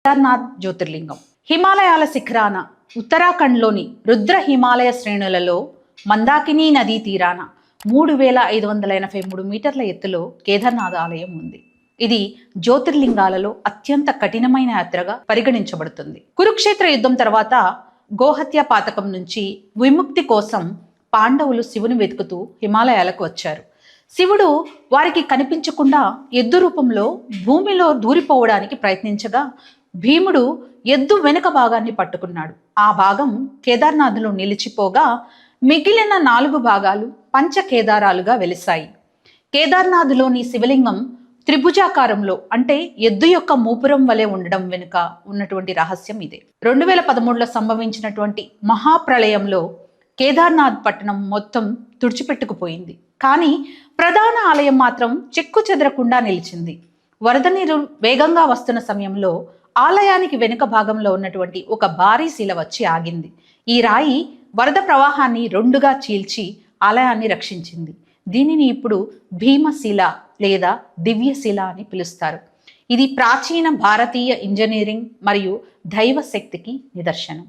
కేదార్నాథ్ జ్యోతిర్లింగం హిమాలయాల శిఖరాన ఉత్తరాఖండ్లోని రుద్ర హిమాలయ శ్రేణులలో మందాకిని నదీ తీరాన 3583 మీటర్ల ఎత్తులో కేదార్నాథ్ ఆలయం ఉంది. ఇది జ్యోతిర్లింగాలలో అత్యంత కఠినమైన యాత్రగా పరిగణించబడుతుంది. కురుక్షేత్ర యుద్ధం తర్వాత గోహత్య పాతకం నుంచి విముక్తి కోసం పాండవులు శివుని వెతుకుతూ హిమాలయాలకు వచ్చారు. శివుడు వారికి కనిపించకుండా ఎద్దు రూపంలో భూమిలో దూరిపోవడానికి ప్రయత్నించగా భీముడు ఎద్దు వెనుక భాగాన్ని పట్టుకున్నాడు. ఆ భాగం కేదార్నాథ్లో నిలిచిపోగా మిగిలిన 4 భాగాలు పంచ కేదారాలుగా వెలిశాయి. కేదార్నాథ్లోని శివలింగం త్రిభుజాకారంలో అంటే ఎద్దు యొక్క మూపురం వలె ఉండడం వెనుక ఉన్నటువంటి రహస్యం ఇదే. 2013లో సంభవించినటువంటి మహాప్రళయంలో కేదార్నాథ్ పట్టణం మొత్తం తుడిచిపెట్టుకుపోయింది. కానీ ప్రధాన ఆలయం మాత్రం చెక్కు చెదరకుండా నిలిచింది. వరద నీరు వేగంగా వస్తున్న సమయంలో ఆలయానికి వెనుక భాగంలో ఉన్నటువంటి ఒక భారీ శిల వచ్చి ఆగింది. ఈ రాయి వరద ప్రవాహాన్ని 2గా చీల్చి ఆలయాన్ని రక్షించింది. దీనిని ఇప్పుడు భీమశిల లేదా దివ్యశిల అని పిలుస్తారు. ఇది ప్రాచీన భారతీయ ఇంజనీరింగ్ మరియు దైవ శక్తికి నిదర్శనం.